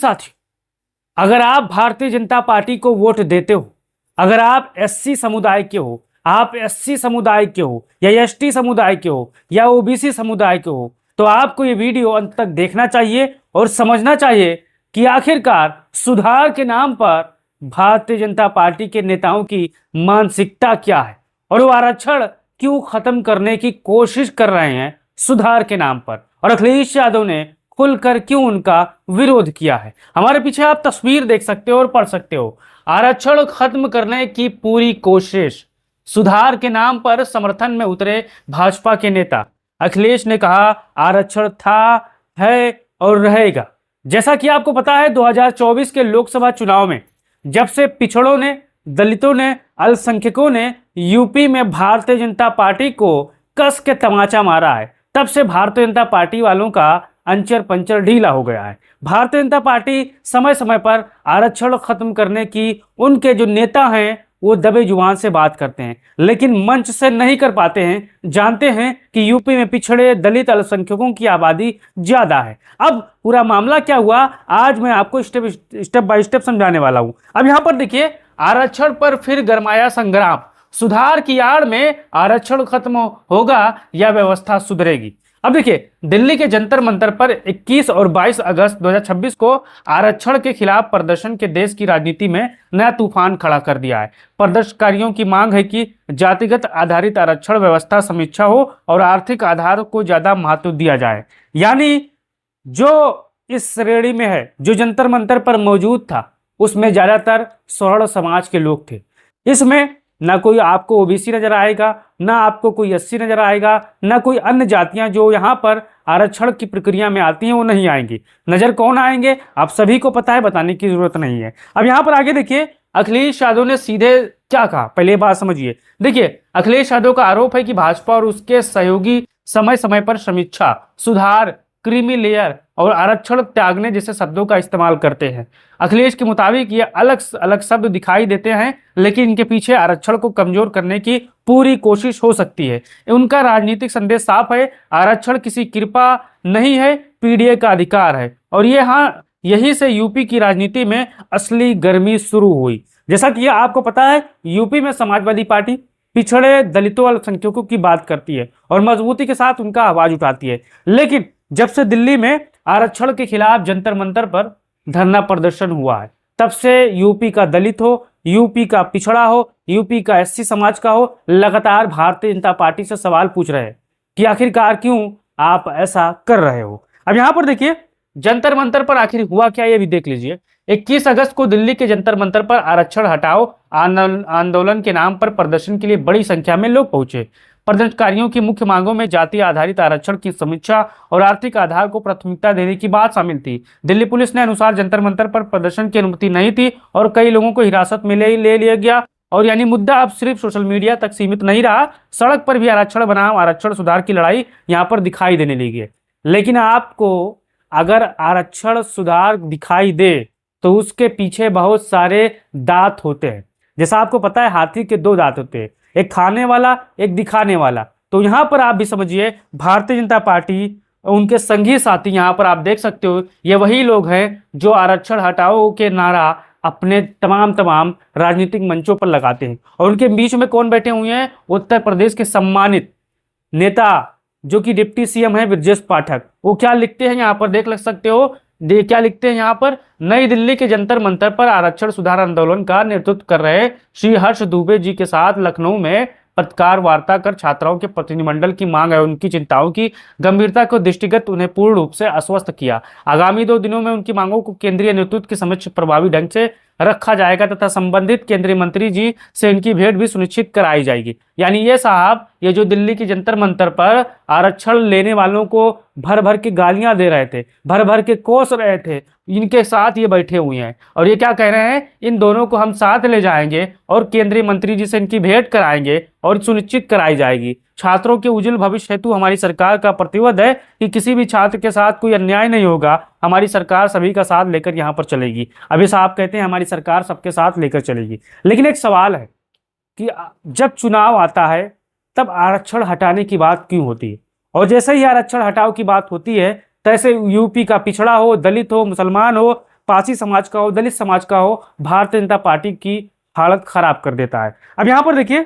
साथियों, अगर आप भारतीय जनता पार्टी को वोट देते हो, अगर आप एससी समुदाय के हो, आप एससी समुदाय के हो या एसटी समुदाय के हो या ओबीसी समुदाय के हो, तो आपको ये वीडियो अंत तक देखना चाहिए और समझना चाहिए कि आखिरकार सुधार के नाम पर भारतीय जनता पार्टी के नेताओं की मानसिकता क्या है और वो आरक्षण क्यों खत्म करने की कोशिश कर रहे हैं सुधार के नाम पर, और अखिलेश यादव ने खुलकर क्यों उनका विरोध किया है। हमारे पीछे आप तस्वीर देख सकते हो और पढ़ सकते हो। आरक्षण खत्म करने की पूरी कोशिश, सुधार के नाम पर समर्थन में उतरे भाजपा के नेता। अखिलेश ने कहा आरक्षण था, है और रहेगा। जैसा कि आपको पता है 2024 के लोकसभा चुनाव में जब से पिछड़ों ने, दलितों ने, अल्पसंख्यकों ने यूपी में भारतीय जनता पार्टी को कस के तमाचा मारा है, तब से भारतीय जनता पार्टी वालों का अंचर पंचर ढीला हो गया है। भारतीय जनता पार्टी समय समय पर आरक्षण खत्म करने की उनके जो नेता हैं वो दबे जुबान से बात करते हैं, लेकिन मंच से नहीं कर पाते हैं। जानते हैं कि यूपी में पिछड़े, दलित, अल्पसंख्यकों की आबादी ज्यादा है। अब पूरा मामला क्या हुआ, आज मैं आपको स्टेप बाय स्टेप समझाने वाला हूं। अब यहां पर देखिए, आरक्षण पर फिर गरमाया संग्राम। सुधार की आड़ में आरक्षण खत्म होगा या व्यवस्था सुधरेगी। अब देखिए, दिल्ली के जंतर मंतर पर 21 और 22 अगस्त 2026 को आरक्षण के खिलाफ प्रदर्शन के देश की राजनीति में नया तूफान खड़ा कर दिया है। प्रदर्शनकारियों की मांग है कि जातिगत आधारित आरक्षण व्यवस्था समीक्षा हो और आर्थिक आधार को ज्यादा महत्व दिया जाए। यानी जो इस श्रेणी में है, जो जंतर मंतर पर मौजूद था, उसमें ज्यादातर सवर्ण समाज के लोग थे। इसमें ना कोई आपको ओबीसी नजर आएगा, ना आपको कोई एससी नजर आएगा, ना कोई अन्य जातियां जो यहां पर आरक्षण की प्रक्रिया में आती हैं वो नहीं आएंगी। नजर कौन आएंगे आप सभी को पता है, बताने की जरूरत नहीं है। अब यहां पर आगे देखिए, अखिलेश यादव ने सीधे क्या कहा, पहले बात समझिए। देखिए, अखिलेश यादव का आरोप है कि भाजपा और उसके सहयोगी समय समय पर समीक्षा, सुधार, क्रीमी लेयर और आरक्षण त्यागने जैसे शब्दों का इस्तेमाल करते हैं। अखिलेश के मुताबिक ये अलग अलग शब्द दिखाई देते हैं, लेकिन इनके पीछे आरक्षण को कमजोर करने की पूरी कोशिश हो सकती है। उनका राजनीतिक संदेश साफ है, आरक्षण किसी कृपा नहीं है, पीडीए का अधिकार है। और यही से यूपी की राजनीति में असली गर्मी शुरू हुई। जैसा कि आपको पता है, यूपी में समाजवादी पार्टी पिछड़े, दलितों, अल्पसंख्यकों की बात करती है और मजबूती के साथ उनका आवाज उठाती है। लेकिन जब से दिल्ली में आरक्षण के खिलाफ जंतर मंतर पर धरना प्रदर्शन हुआ है, तब से यूपी का दलित हो, यूपी का पिछड़ा हो, यूपी का एससी समाज का हो, लगातार भारतीय जनता पार्टी से सवाल पूछ रहे हैं कि आखिरकार क्यों आप ऐसा कर रहे हो। अब यहां पर देखिए, जंतर मंतर पर आखिर हुआ क्या, ये भी देख लीजिए। 21 अगस्त को दिल्ली के जंतर मंतर पर आरक्षण हटाओ आंदोलन के नाम पर प्रदर्शन के लिए बड़ी संख्या में लोग पहुंचे। प्रदर्शनकारियों की मुख्य मांगों में जाति आधारित आरक्षण की समीक्षा और आर्थिक आधार को प्राथमिकता देने की बात शामिल थी। दिल्ली पुलिस ने अनुसार जंतर मंतर पर प्रदर्शन की अनुमति नहीं थी और कई लोगों को हिरासत में ले लिया गया। और यानी मुद्दा अब सिर्फ सोशल मीडिया तक सीमित नहीं रहा, सड़क पर भी आरक्षण बनाम आरक्षण सुधार की लड़ाई यहाँ पर दिखाई देने लगी है। लेकिन आपको अगर आरक्षण सुधार दिखाई दे तो उसके पीछे बहुत सारे दांत होते हैं। जैसा आपको पता है, हाथी के दो दांत होते हैं, एक खाने वाला, एक दिखाने वाला। तो यहां पर आप भी समझिए, भारतीय जनता पार्टी, उनके संगी साथी, यहां पर आप देख सकते हो, ये वही लोग हैं जो आरक्षण हटाओ के नारा अपने तमाम राजनीतिक मंचों पर लगाते हैं। और उनके बीच में कौन बैठे हुए हैं, उत्तर प्रदेश के सम्मानित नेता जो कि डिप्टी सीएम है, ब्रजेश पाठक। वो क्या लिखते हैं यहाँ पर देख सकते हो, क्या लिखते हैं यहाँ पर, नई दिल्ली के जंतर मंतर पर आरक्षण सुधार आंदोलन का नेतृत्व कर रहे श्री हर्ष दुबे जी के साथ लखनऊ में पत्रकार वार्ता कर छात्राओं के प्रतिनिधिमंडल की मांग और उनकी चिंताओं की गंभीरता को दृष्टिगत उन्हें पूर्ण रूप से आश्वस्त किया। आगामी 2 दिनों में उनकी मांगों को केंद्रीय नेतृत्व के समक्ष प्रभावी ढंग से रखा जाएगा तथा संबंधित केंद्रीय मंत्री जी से इनकी भेंट भी सुनिश्चित कराई जाएगी। यानी ये साहब, ये जो दिल्ली की जंतर मंतर पर आरक्षण लेने वालों को भर भर के गालियां दे रहे थे, भर भर के कोस रहे थे, इनके साथ ये बैठे हुए हैं और ये क्या कह रहे हैं, इन दोनों को हम साथ ले जाएंगे और केंद्रीय मंत्री जी से इनकी भेंट कराएंगे और सुनिश्चित कराई जाएगी। छात्रों के उज्जवल भविष्य हेतु हमारी सरकार का प्रतिबद्ध है कि किसी भी छात्र के साथ कोई अन्याय नहीं होगा। हमारी सरकार सभी का साथ लेकर यहाँ पर चलेगी। अभी साहब कहते हैं हमारी सरकार सबके साथ लेकर चलेगी। लेकिन एक सवाल है कि जब चुनाव आता है तब आरक्षण हटाने की बात क्यों होती है? और जैसे ही आरक्षण हटाओ की बात होती है, तैसे यूपी का पिछड़ा हो, दलित हो, मुसलमान हो, पासी समाज का हो, दलित समाज का हो, भारतीय जनता पार्टी की हालत खराब कर देता है। अब यहां पर देखिए,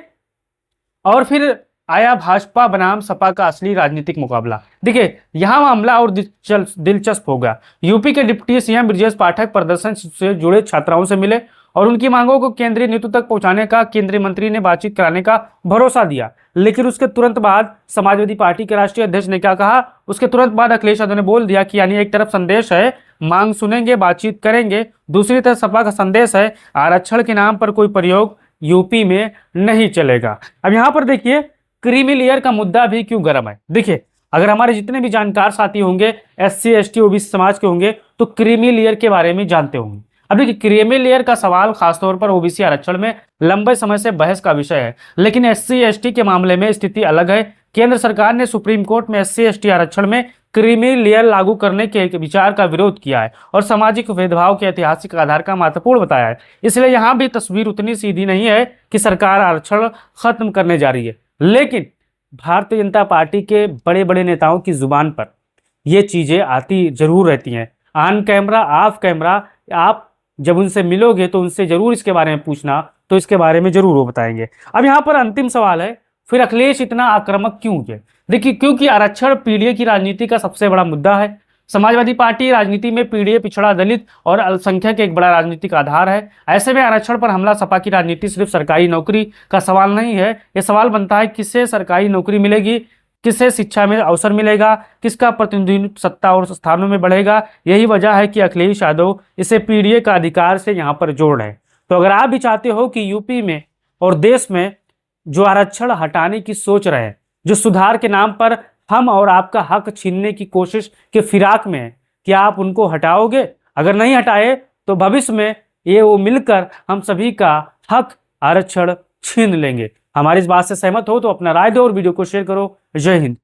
और फिर आया भाजपा बनाम सपा का असली राजनीतिक मुकाबला। देखिए यहां मामला और दिलचस्प होगा। यूपी के डिप्टी सीएम ब्रजेश पाठक प्रदर्शन से जुड़े छात्राओं से मिले और उनकी मांगों को केंद्रीय नेतृत्व तक पहुंचाने का केंद्रीय मंत्री ने बातचीत कराने का भरोसा दिया। लेकिन उसके तुरंत बाद समाजवादी पार्टी के राष्ट्रीय अध्यक्ष ने क्या कहा, उसके तुरंत बाद अखिलेश यादव ने बोल दिया कि यानी एक तरफ संदेश है मांग सुनेंगे, बातचीत करेंगे, दूसरी तरफ सपा का संदेश है आरक्षण के नाम पर कोई प्रयोग यूपी में नहीं चलेगा। अब यहां पर देखिए क्रीमी लेयर का मुद्दा भी क्यों गर्म है। देखिए अगर हमारे जितने भी जानकार साथी होंगे एससी एसटी ओबीसी समाज के होंगे तो क्रीमी लेयर के बारे में जानते होंगे। अब देखिए क्रीमी लेयर का सवाल खासतौर पर ओबीसी आरक्षण में लंबे समय से बहस का विषय है, लेकिन एससी एसटी के मामले में स्थिति अलग है। केंद्र सरकार ने सुप्रीम कोर्ट में एससी एसटी आरक्षण में क्रीमी लेयर लागू करने के विचार का विरोध किया है और सामाजिक भेदभाव के ऐतिहासिक आधार का महत्वपूर्ण बताया है। इसलिए यहां भी तस्वीर उतनी सीधी नहीं है कि सरकार आरक्षण खत्म करने जा रही है, लेकिन भारतीय जनता पार्टी के बड़े बड़े नेताओं की जुबान पर ये चीजें आती जरूर रहती हैं। ऑन कैमरा ऑफ कैमरा आप जब उनसे मिलोगे तो उनसे जरूर इसके बारे में पूछना, तो इसके बारे में जरूर वो बताएंगे। अब यहाँ पर अंतिम सवाल है, फिर अखिलेश इतना आक्रामक क्यों हुए। देखिए क्योंकि आरक्षण पीढ़ी की राजनीति का सबसे बड़ा मुद्दा है। समाजवादी पार्टी राजनीति में पीढ़ी, पिछड़ा, दलित और अल्पसंख्यक एक बड़ा राजनीतिक आधार है। ऐसे में आरक्षण पर हमला सपा की राजनीति सिर्फ सरकारी नौकरी का सवाल नहीं है, यह सवाल बनता है किससे सरकारी नौकरी मिलेगी, किससे शिक्षा में अवसर मिलेगा, किसका प्रतिनिधित्व सत्ता और स्थानों में बढ़ेगा। यही वजह है कि अखिलेश यादव इसे पीढ़ी का अधिकार से यहाँ पर जोड़ रहे हैं। तो अगर आप भी चाहते हो कि यूपी में और देश में जो आरक्षण हटाने की सोच रहे हैं, जो सुधार के नाम पर हम और आपका हक छीनने की कोशिश के फिराक में है, क्या आप उनको हटाओगे? अगर नहीं हटाए तो भविष्य में ये वो मिलकर हम सभी का हक आरक्षण छीन लेंगे। हमारी इस बात से सहमत हो तो अपना राय दो और वीडियो को शेयर करो। जय हिंद।